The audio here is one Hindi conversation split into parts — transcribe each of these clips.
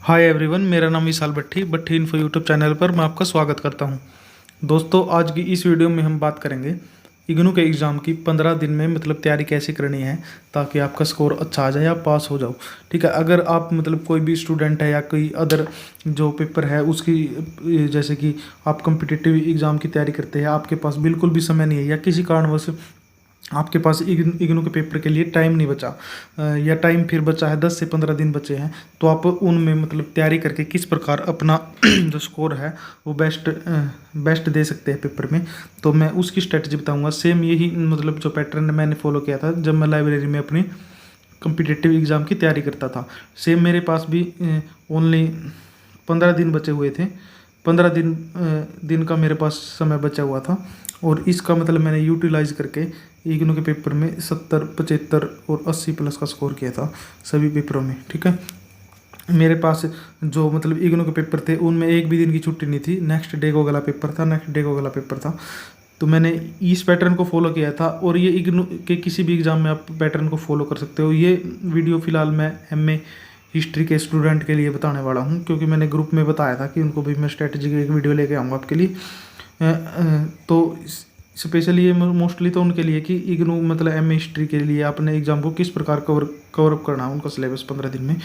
हाय एवरीवन, मेरा नाम विशाल भट्टी इन्फो यूट्यूब चैनल पर मैं आपका स्वागत करता हूं। दोस्तों, आज की इस वीडियो में हम बात करेंगे इग्नू के एग्ज़ाम की 15 दिन में तैयारी कैसे करनी है ताकि आपका स्कोर अच्छा आ जाए या पास हो जाओ। ठीक है, अगर आप कोई भी स्टूडेंट है या कोई अदर जो पेपर है उसकी, जैसे कि आप कम्पिटिटिव एग्ज़ाम की तैयारी करते हैं, आपके पास बिल्कुल भी समय नहीं है या किसी कारणवश आपके पास इग्नू के पेपर के लिए टाइम नहीं बचा, या टाइम फिर बचा है 10 से 15 दिन बचे हैं, तो आप उनमें तैयारी करके किस प्रकार अपना जो स्कोर है वो बेस्ट दे सकते हैं पेपर में। तो मैं उसकी स्ट्रेटजी बताऊंगा। सेम यही जो पैटर्न मैंने फॉलो किया था जब मैं लाइब्रेरी में अपनी कम्पिटिटिव एग्ज़ाम की तैयारी करता था। सेम मेरे पास भी ओनली 15 दिन बचे हुए थे। 15 दिन का मेरे पास समय बचा हुआ था और इसका मैंने यूटिलाइज करके इग्नू के पेपर में 70, 75 और 80 प्लस का स्कोर किया था सभी पेपरों में। ठीक है, मेरे पास जो इग्नू के पेपर थे उनमें एक भी दिन की छुट्टी नहीं थी। नेक्स्ट डे को अगला पेपर था। तो मैंने इस पैटर्न को फॉलो किया था और ये इग्नू के किसी भी एग्ज़ाम में आप पैटर्न को फॉलो कर सकते हो। ये वीडियो फ़िलहाल मैं MA हिस्ट्री के स्टूडेंट के लिए बताने वाला हूँ, क्योंकि मैंने ग्रुप में बताया था कि उनको भी मैं स्ट्रेटजी की एक वीडियो लेके आऊँगा आपके लिए। तो स्पेशली ये मोस्टली तो उनके लिए कि इग्नू MA हिस्ट्री के लिए अपने एग्ज़ाम को किस प्रकार कवर अप करना है उनका सिलेबस 15 दिन में।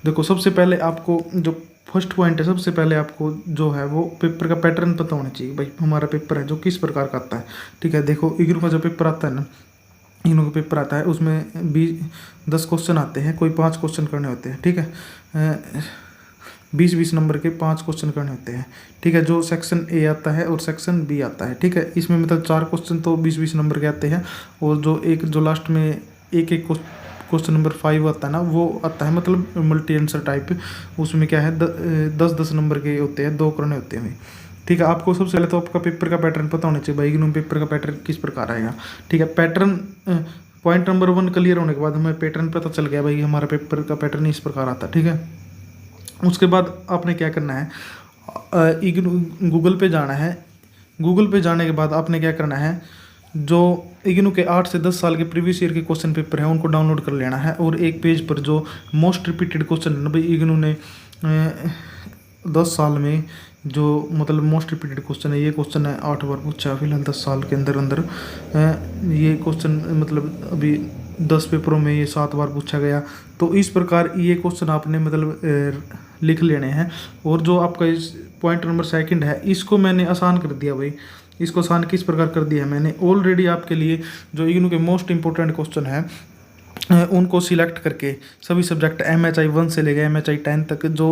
देखो, सबसे पहले आपको जो फर्स्ट पॉइंट है, सबसे पहले आपको जो है वो पेपर का पैटर्न पता होना चाहिए। भाई, हमारा पेपर है जो किस प्रकार का आता है। ठीक है, देखो इग्नू का जो पेपर आता है ना, इग्नू का पेपर आता है उसमें 10 क्वेश्चन आते हैं, कोई 5 क्वेश्चन करने होते हैं। ठीक है, 20-20 नंबर के 5 क्वेश्चन करने होते हैं। ठीक है, जो सेक्शन A आता है और सेक्शन B आता है। ठीक है, इसमें 4 क्वेश्चन तो 20-20 नंबर के आते हैं और जो लास्ट में एक क्वेश्चन नंबर 5 आता है ना, वो आता है मल्टी आंसर टाइप। उसमें क्या है, 10-10 नंबर के होते हैं, 2 करने होते हैं। ठीक है, आपको सबसे पहले तो आपका पेपर का पैटर्न पता होना चाहिए। भाई, इग्नू पेपर का पैटर्न किस प्रकार आएगा। ठीक है, पैटर्न पॉइंट नंबर 1 क्लियर होने के बाद हमें पैटर्न पता चल गया, भाई हमारा पेपर का पैटर्न इस प्रकार आता है। ठीक है, उसके बाद आपने क्या करना है, गूगल पे जाना है। गूगल पे जाने के बाद आपने क्या करना है, जो इग्नू के 8 से 10 साल के प्रीवियस ईयर के क्वेश्चन पेपर हैं उनको डाउनलोड कर लेना है और एक पेज पर जो मोस्ट रिपीटेड क्वेश्चन है ना, भाई इग्नू ने 10 साल में जो मोस्ट रिपीटेड क्वेश्चन है, ये क्वेश्चन है 8 बार पूछा फिलहाल 10 साल के अंदर। ये क्वेश्चन अभी 10 पेपरों में ये 7 बार पूछा गया। तो इस प्रकार ये क्वेश्चन आपने लिख लेने हैं। और जो आपका इस पॉइंट नंबर 2 है, इसको मैंने आसान कर दिया। भाई, इसको आसान किस प्रकार कर दिया है, मैंने ऑलरेडी आपके लिए जो इग्नू के मोस्ट इंपॉर्टेंट क्वेश्चन है उनको सिलेक्ट करके सभी सब्जेक्ट MHI 1 से लेकर MHI 10 तक जो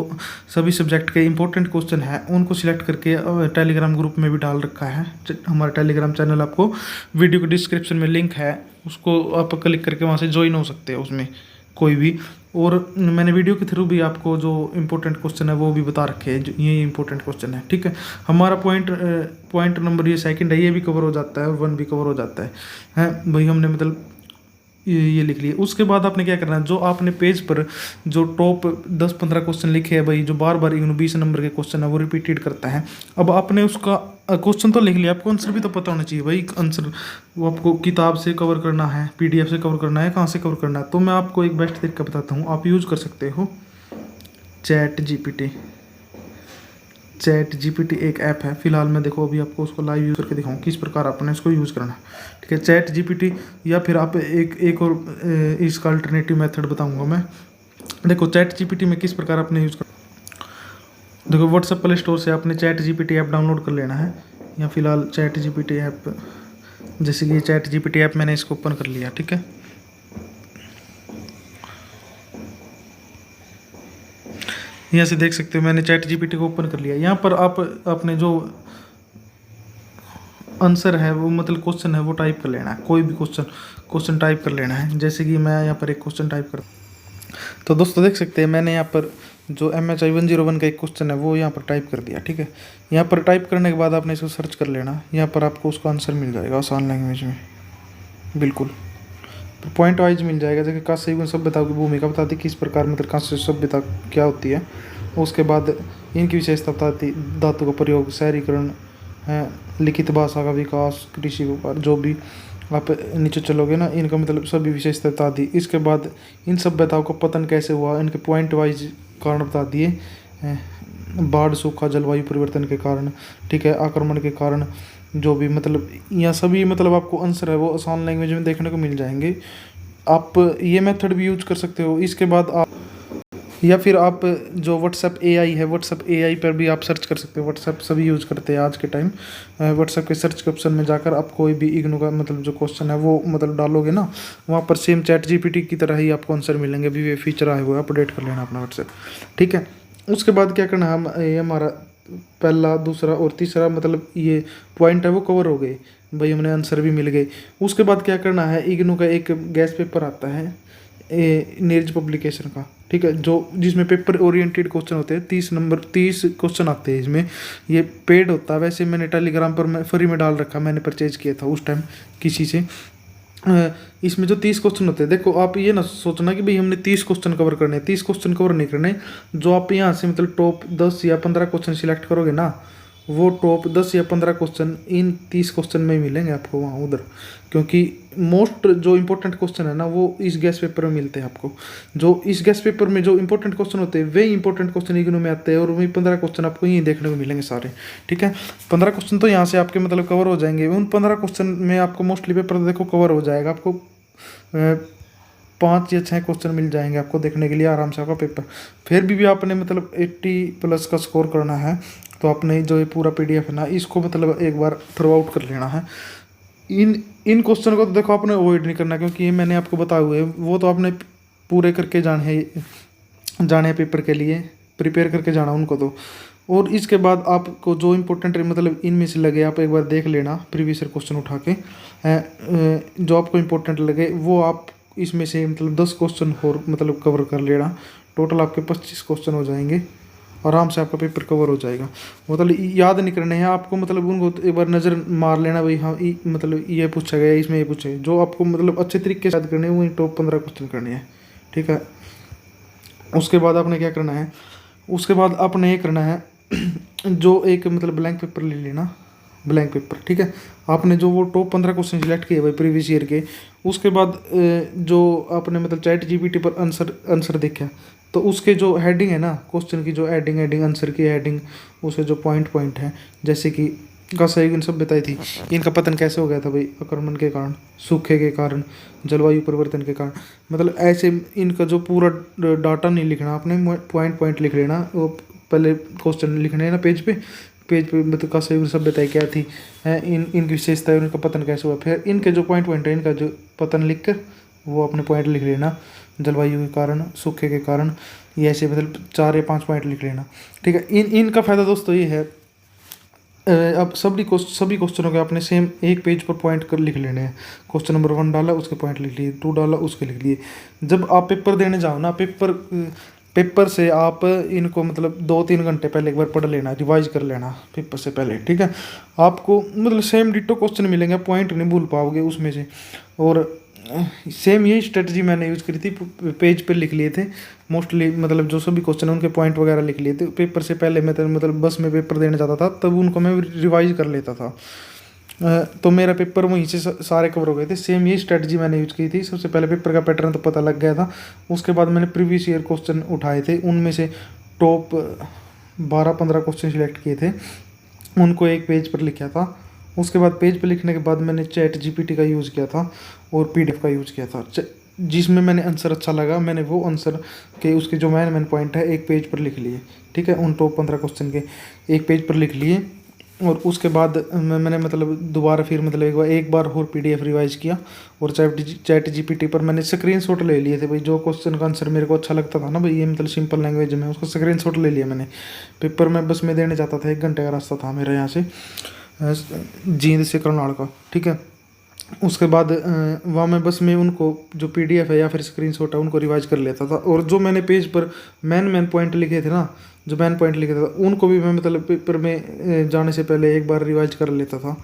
सभी सब्जेक्ट के इंपॉर्टेंट क्वेश्चन हैं उनको सिलेक्ट करके टेलीग्राम ग्रुप में भी डाल रखा है। हमारा टेलीग्राम चैनल आपको वीडियो के डिस्क्रिप्शन में लिंक है, उसको आप क्लिक करके वहाँ से ज्वाइन हो सकते हैं उसमें कोई भी। और मैंने वीडियो के थ्रू भी आपको जो इम्पोर्टेंट क्वेश्चन है वो भी बता रखे हैं, ये इंपॉर्टेंट क्वेश्चन है। ठीक है, हमारा पॉइंट नंबर ये 2 है, ये भी कवर हो जाता है और 1 भी कवर हो जाता है भाई, हमने ये लिख लिए। उसके बाद आपने क्या करना है, जो आपने पेज पर जो टॉप 10-15 क्वेश्चन लिखे हैं भाई, जो बार बार इग्नू 20 नंबर के क्वेश्चन है वो रिपीटेड करता है। अब आपने उसका क्वेश्चन तो लिख लिया, आपको आंसर भी तो पता होना चाहिए। भाई, आंसर वो आपको किताब से कवर करना है, PDF से कवर करना है, कहाँ से कवर करना है। तो मैं आपको एक बेस्ट तरीका बताता हूँ, आप यूज़ कर सकते हो चैट GPT एक ऐप है। फिलहाल मैं देखो अभी आपको उसको लाइव यूज़ करके दिखाऊँ किस प्रकार आपने इसको यूज़ करना है। ठीक है, चैट GPT या फिर आप एक और इसका अल्टरनेटिव मेथड बताऊंगा मैं। देखो, चैट GPT में किस प्रकार आपने यूज़ कर, देखो व्हाट्सएप प्ले स्टोर से आपने चैट GPT ऐप डाउनलोड कर लेना है। या फिलहाल चैट GPT ऐप, जैसे कि चैट GPT ऐप मैंने इसको ओपन कर लिया। ठीक है, यहाँ से देख सकते हो मैंने चैट GPT को ओपन कर लिया। यहाँ पर आप अपने जो आंसर है वो क्वेश्चन है वो टाइप कर लेना है। कोई भी क्वेश्चन टाइप कर लेना है। जैसे कि मैं यहाँ पर एक क्वेश्चन टाइप कर, तो दोस्तों देख सकते हैं मैंने यहाँ पर जो MHI 101 का एक क्वेश्चन है वो यहाँ पर टाइप कर दिया। ठीक है, यहाँ पर टाइप करने के बाद आपने इसको सर्च कर लेना, यहाँ पर आपको उसका आंसर मिल जाएगा आसान लैंग्वेज में, बिल्कुल पॉइंट वाइज मिल जाएगा। जैसे कांस्य युगीन सभ्यता की भूमिका बताती किस प्रकार कांस्य सभ्यता क्या होती है। उसके बाद इनकी विशेषता बताती, धातु का प्रयोग, शहरीकरण है, लिखित भाषा का विकास, कृषि व्यापार, जो भी आप नीचे चलोगे ना, इनका सभी विशेषता बता दी। इसके बाद इन सभ्यताओं का पतन कैसे हुआ, इनके पॉइंट वाइज कारण बता दिए। बाढ़, सूखा, जलवायु परिवर्तन के कारण, ठीक है, आक्रमण के कारण, जो भी मतलब यहाँ सभी मतलब आपको आंसर है वो आसान लैंग्वेज में देखने को मिल जाएंगे। आप ये मेथड भी यूज कर सकते हो। इसके बाद आप या फिर आप जो व्हाट्सएप एआई है, व्हाट्सएप एआई पर भी आप सर्च कर सकते हो। व्हाट्सएप सभी यूज़ करते हैं आज के टाइम। व्हाट्सएप के सर्च के ऑप्शन में जाकर आप कोई भी इग्नू का मतलब जो क्वेश्चन है वो मतलब डालोगे ना, वहाँ पर सेम चैट जीपीटी की तरह ही आपको आंसर मिलेंगे। अभी ये फीचर आए हुए हैं, अपडेट कर लेना अपना व्हाट्सएप, ठीक है। उसके बाद क्या करना है, हम ये हमारा पहला, दूसरा और तीसरा मतलब ये पॉइंट है वो कवर हो गए भाई, हमने आंसर भी मिल गए। उसके बाद क्या करना है, इग्नू का एक गेस्ट पेपर आता है नीरज पब्लिकेशन का, ठीक है, जो जिसमें पेपर ओरिएंटेड क्वेश्चन होते हैं। 30 क्वेश्चन आते हैं इसमें। ये पेड होता है, वैसे मैंने टेलीग्राम पर मैं फ्री में डाल रखा, मैंने परचेज किया था उस टाइम किसी से। इसमें जो 30 क्वेश्चन होते हैं, देखो आप ये ना सोचना कि भाई हमने 30 क्वेश्चन कवर करने, 30 क्वेश्चन कवर नहीं करने। जो आप यहाँ से मतलब टॉप 10 या 15 क्वेश्चन सिलेक्ट करोगे ना, वो टॉप 10 या 15 क्वेश्चन इन 30 क्वेश्चन में मिलेंगे आपको वहाँ उधर। क्योंकि मोस्ट जो इंपॉर्टेंट क्वेश्चन है ना वो इस गेस्ट पेपर में मिलते हैं आपको। जो इस गेस्ट पेपर में जो इंपॉर्टेंट क्वेश्चन होते हैं वे इंपॉर्टेंट क्वेश्चन इग्नू में आते हैं, और वही 15 क्वेश्चन आपको यहीं देखने को मिलेंगे सारे, ठीक है। 15 क्वेश्चन तो यहाँ से आपके मतलब कवर हो जाएंगे। उन 15 क्वेश्चन में आपको मोस्टली पेपर देखो कवर हो जाएगा। आपको 5 या 6 क्वेश्चन मिल जाएंगे आपको देखने के लिए आराम से आपका पेपर। फिर भी आपने मतलब 80+ का स्कोर करना है, तो आपने जो ये पूरा PDF है ना, इसको मतलब एक बार थ्रो आउट कर लेना है। इन क्वेश्चन को तो देखो आपने अवॉइड नहीं करना, क्योंकि ये मैंने आपको बताए हुए वो तो आपने पूरे करके जाने पेपर के लिए प्रिपेयर करके जाना उनको तो। और इसके बाद आपको जो इम्पोर्टेंट मतलब इनमें से लगे आप एक बार देख लेना, प्रीवियस ईयर क्वेश्चन उठा के जो आपको इम्पोर्टेंट लगे वो आप इसमें से मतलब 10 क्वेश्चन और मतलब कवर कर लेना। टोटल आपके 25 क्वेश्चन हो जाएंगे, आराम से आपका पेपर कवर हो जाएगा। मतलब याद नहीं करने हैं आपको, मतलब उनको एक बार नज़र मार लेना भाई, हाँ मतलब ये पूछा गया, इसमें ये पूछा गया। जो आपको मतलब अच्छे तरीके से याद करने हैं वही टॉप 15 क्वेश्चन करने हैं, ठीक है। उसके बाद आपने क्या करना है, उसके बाद आपने ये करना है जो एक मतलब ब्लैंक पेपर ले लेना, ब्लैंक पेपर, ठीक है। आपने जो वो टॉप 15 क्वेश्चन सिलेक्ट किए भाई प्रीवियस ईयर के, उसके बाद जो आपने मतलब चैट जीपीटी पर आंसर देखा, तो उसके जो हेडिंग है ना क्वेश्चन की, जो हेडिंग आंसर की हेडिंग, उसे जो पॉइंट है, जैसे कि कांस्य सब बताई थी, इनका पतन कैसे हो गया था भाई, आक्रमण के कारण, सूखे के कारण, जलवायु परिवर्तन के कारण। मतलब ऐसे इनका जो पूरा डाटा नहीं लिखना आपने, पॉइंट लिख लेना। वो पहले क्वेश्चन लिखने हैं ना पेज पे मतलब कांस्य सभ्यता क्या थी, इनकी विशेषताएं, उनका पतन कैसे हुआ। फिर इनके जो पॉइंट है इनका जो पतन लिख कर वो अपने पॉइंट लिख लेना, जलवायु के कारण, सूखे के कारण, ये ऐसे मतलब 4 या 5 पॉइंट लिख लेना, ठीक है। इनका फ़ायदा दोस्तों ये है, अब सभी क्वेश्चनों के आपने सेम एक पेज पर पॉइंट कर लिख लेने हैं। क्वेश्चन नंबर 1 डाला उसके पॉइंट लिख लिए, 2 डाला उसके लिख लिए। जब आप पेपर देने जाओ ना, पेपर से आप इनको मतलब 2-3 घंटे पहले एक बार पढ़ लेना, रिवाइज कर लेना पेपर से पहले, ठीक है। आपको मतलब सेम डिटो क्वेश्चन मिलेंगे, पॉइंट नहीं भूल पाओगे उसमें से। और सेम यही स्ट्रेटजी मैंने यूज़ करी थी, पेज पे लिख लिए थे मोस्टली, मतलब जो सभी क्वेश्चन उनके पॉइंट वगैरह लिख लिए थे पेपर से पहले। मैं तो मतलब बस में पेपर देने जाता था तब उनको मैं रिवाइज कर लेता था, तो मेरा पेपर वहीं से सारे कवर हो गए थे। सेम यही स्ट्रेटजी मैंने यूज़ की थी। सबसे पहले पेपर का पैटर्न तो पता लग गया था, उसके बाद मैंने प्रीवियस ईयर क्वेश्चन उठाए थे, उनमें से टॉप 12-15 क्वेश्चन सिलेक्ट किए थे, उनको एक पेज पर लिखा था। उसके बाद पेज पर लिखने के बाद मैंने चैट जीपीटी का यूज़ किया था और PDF का यूज़ किया था, जिसमें मैंने आंसर अच्छा लगा, मैंने वो आंसर के उसके जो मेन पॉइंट है एक पेज पर लिख लिए, ठीक है। उन टॉप 15 क्वेश्चन के एक पेज पर लिख लिए। और उसके बाद मैंने मतलब दोबारा फिर मतलब एक बार और PDF रिवाइज किया, और चैट जीपीटी पर मैंने स्क्रीनशॉट ले लिए थे भाई, जो क्वेश्चन का आंसर मेरे को अच्छा लगता था ना भाई, ये मतलब सिंपल लैंग्वेज में, उसका स्क्रीनशॉट ले लिया मैंने। पेपर में बस में देने जाता था, 1 घंटे का रास्ता था मेरा यहाँ से जींद से करनाल का, ठीक है। उसके बाद वहाँ मैं बस में उनको जो PDF है या फिर स्क्रीनशॉट है उनको रिवाइज कर लेता था। और जो मैंने पेज पर मेन पॉइंट लिखे थे ना, जो मेन पॉइंट लिखे था उनको भी मैं मतलब पेपर में जाने से पहले एक बार रिवाइज कर लेता था,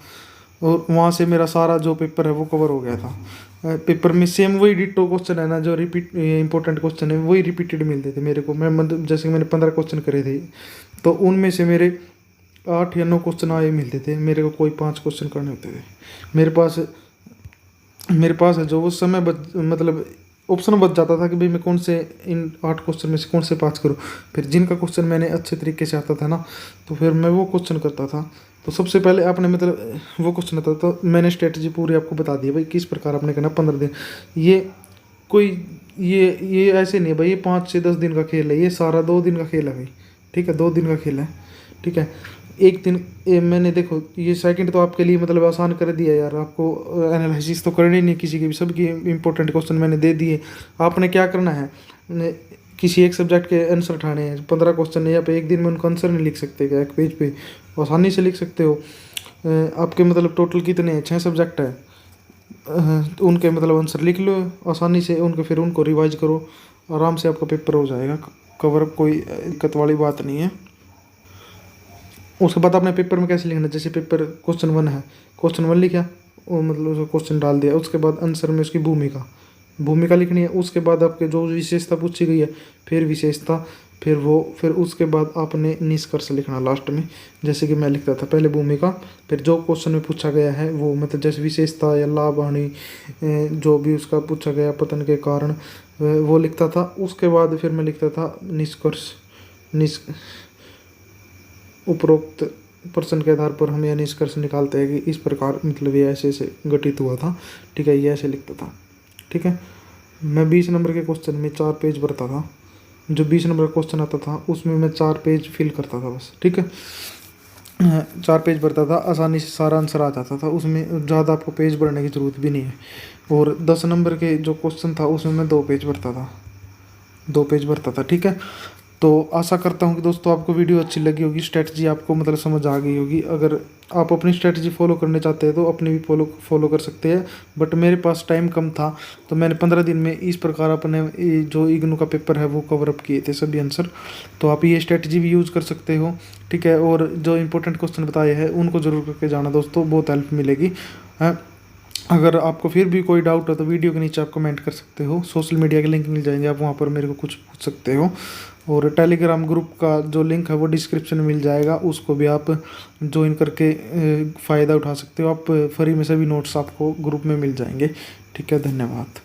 और वहाँ से मेरा सारा जो पेपर है वो कवर हो गया था। पेपर में सेम वही डिटो क्वेश्चन है ना, जो इंपॉर्टेंट क्वेश्चन है वही रिपीटेड मिलते थे मेरे को। मैं मतलब जैसे मैंने 15 क्वेश्चन करे थे, तो उनमें से मेरे 8 या 9 क्वेश्चन आए मिलते थे मेरे को, कोई 5 क्वेश्चन करने होते थे मेरे पास है जो उस समय मतलब ऑप्शन बच जाता था कि भाई मैं कौन से इन 8 क्वेश्चन में से कौन से पास करूँ। फिर जिनका क्वेश्चन मैंने अच्छे तरीके से आता था ना, तो फिर मैं वो क्वेश्चन करता था। तो सबसे पहले आपने मतलब वो क्वेश्चन आता तो मैंने स्ट्रेटजी पूरी आपको बता दी भाई किस प्रकार आपने करना 15 दिन। ये कोई ये ऐसे नहीं है भाई, ये 5 से 10 दिन का खेल है, ये सारा 2 दिन का खेल है भाई। ठीक है, 2 दिन का खेल है। ठीक है, एक दिन मैंने देखो ये सेकंड तो आपके लिए मतलब आसान कर दिया यार, आपको एनालिसिस तो करनी नहीं किसी के भी, सबकी इंपॉर्टेंट क्वेश्चन मैंने दे दिए। आपने क्या करना है, किसी एक सब्जेक्ट के आंसर उठाने हैं 15 क्वेश्चन है, या पे एक दिन में उनका आंसर नहीं लिख सकते क्या, एक पेज पे आसानी से लिख सकते हो। आपके मतलब टोटल कितने हैं, 6 सब्जेक्ट है, तो उनके मतलब आंसर लिख लो आसानी से उनके, फिर उनको रिवाइज करो, आराम से आपका पेपर हो जाएगा कवर, कोई दिक्कत वाली बात नहीं है। उसके बाद आपने पेपर में कैसे लिखना, जैसे पेपर क्वेश्चन 1 है, क्वेश्चन 1 लिखा, वो मतलब उसको क्वेश्चन डाल दिया, उसके बाद आंसर में उसकी भूमिका लिखनी है। उसके बाद आपके जो विशेषता पूछी गई है, फिर विशेषता, फिर उसके बाद आपने निष्कर्ष लिखना लास्ट में। जैसे कि मैं लिखता था पहले भूमिका, फिर जो क्वेश्चन में पूछा गया है वो मतलब जैसे विशेषता या लाभ हानि जो भी उसका पूछा गया पतन के कारण वो लिखता था। उसके बाद फिर मैं लिखता था निष्कर्ष, उपरोक्त प्रश्न के आधार पर हम यह निष्कर्ष निकालते हैं कि इस प्रकार मतलब ये ऐसे ऐसे घटित हुआ था। ठीक है, ये ऐसे लिखता था। ठीक है, मैं 20 नंबर के क्वेश्चन में 4 पेज भरता था, जो 20 नंबर का क्वेश्चन आता था उसमें मैं 4 पेज फिल करता था बस। ठीक है, 4 पेज भरता था, आसानी से सारा आंसर आ जाता था, उसमें ज़्यादा आपको पेज भरने की ज़रूरत भी नहीं है। और 10 नंबर के जो क्वेश्चन था उसमें मैं 2 पेज भरता था, 2 पेज भरता था। ठीक है, तो आशा करता हूँ कि दोस्तों आपको वीडियो अच्छी लगी होगी, स्ट्रेटजी आपको मतलब समझ आ गई होगी। अगर आप अपनी स्ट्रेटजी फॉलो करने चाहते हैं तो अपनी भी फॉलो कर सकते हैं, बट मेरे पास टाइम कम था तो मैंने 15 दिन में इस प्रकार अपने जो इग्नू का पेपर है वो कवर अप किए थे सभी आंसर। तो आप ये स्ट्रेटजी भी यूज़ कर सकते हो। ठीक है, और जो इंपॉर्टेंट क्वेश्चन बताए हैं उनको ज़रूर करके जाना दोस्तों, बहुत हेल्प मिलेगी। अगर आपको फिर भी कोई डाउट हो तो वीडियो के नीचे आप कमेंट कर सकते हो, सोशल मीडिया के लिंक मिल जाएंगे, आप वहाँ पर मेरे को कुछ पूछ सकते हो। और टेलीग्राम ग्रुप का जो लिंक है वो डिस्क्रिप्शन में मिल जाएगा, उसको भी आप ज्वाइन करके फ़ायदा उठा सकते हो। आप फ्री में सभी नोट्स आपको ग्रुप में मिल जाएंगे। ठीक है, धन्यवाद।